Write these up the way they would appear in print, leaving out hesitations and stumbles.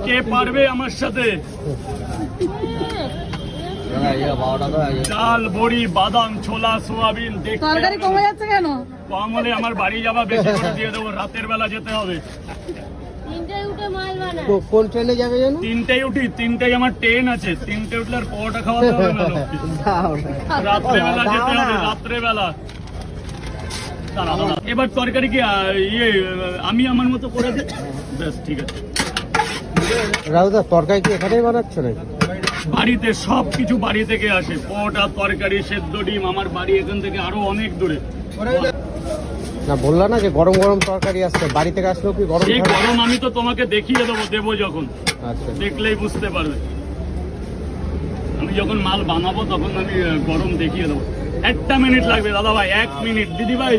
কে পারবে আমার সাথে? চাল, বড়ি, বাদাম, ছোলা, সোয়াবিন। তরকারি কমে যাচ্ছে কেন? কম হলে আমার বাড়ি যাওয়া বেশি করে দিয়ে দেবো, রাতের বেলা যেতে হবে। কোন ট্রেনে যাবে জানো? 3টায় উঠি, 3টায় আমার ট্রেন আছে। 3টায় উঠলে আর পরোটা খাওয়াতে হবে না। রাত্রেবেলা যেতে হবে, রাত্রেবেলা। এবার তরকারি কি আমি আমার মতো করে দিই? বেশ, ঠিক আছে। রাহুদা, তরকারি কি এখানেই বানাচ্ছ নাকি? বাড়িতে সব কিছু বাড়ি থেকে আসে, পরোটা, তরকারি, সেদ্ধ ডিম। আমার বাড়ি এখান থেকে আরো অনেক দূরে। না, বললা না যে গরম গরম তরকারি আসছে, বাড়ি থেকে আসলেও কি গরম? এই গরম আমি তো তোমাকে দেখিয়ে দেবো যখন। আচ্ছা, দেখলেই বুঝতে পারবে। আমি যখন মাল বানাবো তখন আমি গরম দেখিয়ে দেবো। 1 মিনিট লাগবে দাদা ভাই, 1 মিনিট। দিদি ভাই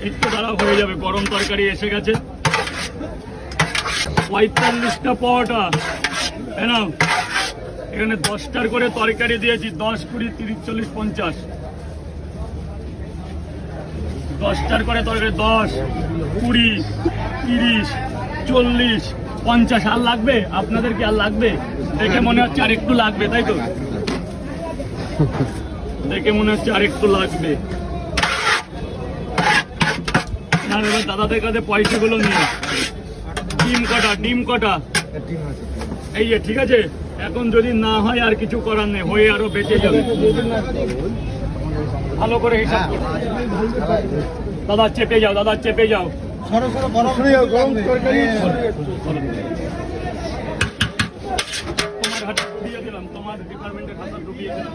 একটু দাঁড়াও, হয়ে যাবে। গরম তরকারি এসে গেছে। 45টা পরোটা। নাও, এখানে 10টার করে তরকারি দিয়েছি। 10, 20, 30, 40, 50। 10টার করে তরকারি। 10, 20, 30, 40, 50। আর লাগবে? আপনাদের কি আর লাগবে? দেখে মনে হচ্ছে আর একটু লাগবে, তাই তো? দেখে মনে হচ্ছে আর একটু লাগবে। না এবার দাদাদের কাছে পয়সাগুলো নিয়ে। ডিম কটা? এই যে, ঠিক আছে। এখন যদি না হয় আর কিছু করার নেই, হয়ে আরো বেঁচে যাবে। ভালো করে হিসাব করো। দাদা চেপে যাও, তোমার হাতে ঢুকিয়ে দিলাম, তোমার ডিপার্টমেন্টের হাতে ঢুকিয়ে দিলাম।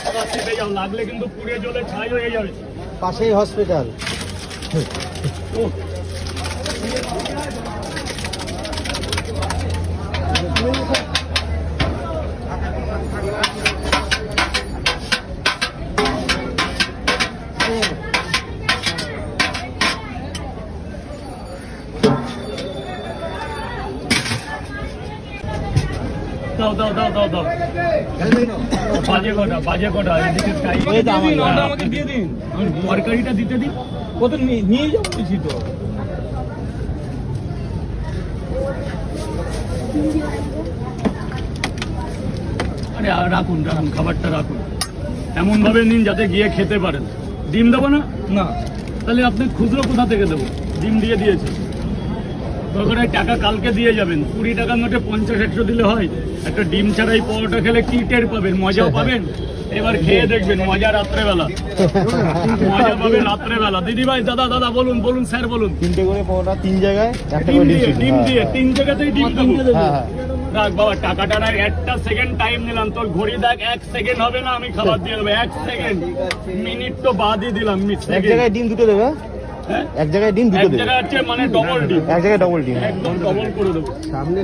দাদা চেপে যাও, লাগলে কিন্তু পুড়ে জ্বলে ছাই হয়ে যাবে। পাশেই হসপিটাল। দাও। বাজে কটা? এদিকে আমাকে দিয়ে দিন, তরকারিটা দিতে দিন। কত নিয়ে যাবো কিছু তো। আরে রাখুন, খাবারটা রাখুন। এমন ভাবে নিন যাতে গিয়ে খেতে পারেন। ডিম দেবো না? না। তাহলে আপনি খুচরো কোথা থেকে দেবো? ডিম দিয়ে দিয়েছে। দরকার টাকা কালকে দিয়ে যাবেন। 20 টাকার নোটে 50-100 দিলে হয়? একটা ডিম ছাড়াই পরোটা খেলে কি টের পাবেন? মজাও পাবেন। এবার খেয়ে দেখবেন মজা। রাত্রেবেলা মজা পাবেন, রাত্রেবেলা। দিদি ভাই, দাদা বলুন স্যার বলুন। 3টে করে পরোটা, 3 জায়গায় ডিম দিয়ে 3 জায়গাতেই ডিম দেবো। হ্যাঁ। রাখ বাবা, টাকাটা না। 1টা সেকেন্ড টাইম নিলাম। তোর ঘড়ি দেখ, 1 সেকেন্ড হবে না, আমি খাবার দিয়ে দেবো। 1 সেকেন্ড, মিনিট তো বাদই দিলাম। এক জায়গায় ডিম দুটো দেবে? হ্যাঁ, এক জায়গায় ডিম দুটো দেবে? এক জায়গায় হচ্ছে মানে ডবল ডিম। এক জায়গায় ডবল ডিম। একদম ডবল করে দেবো। সামনে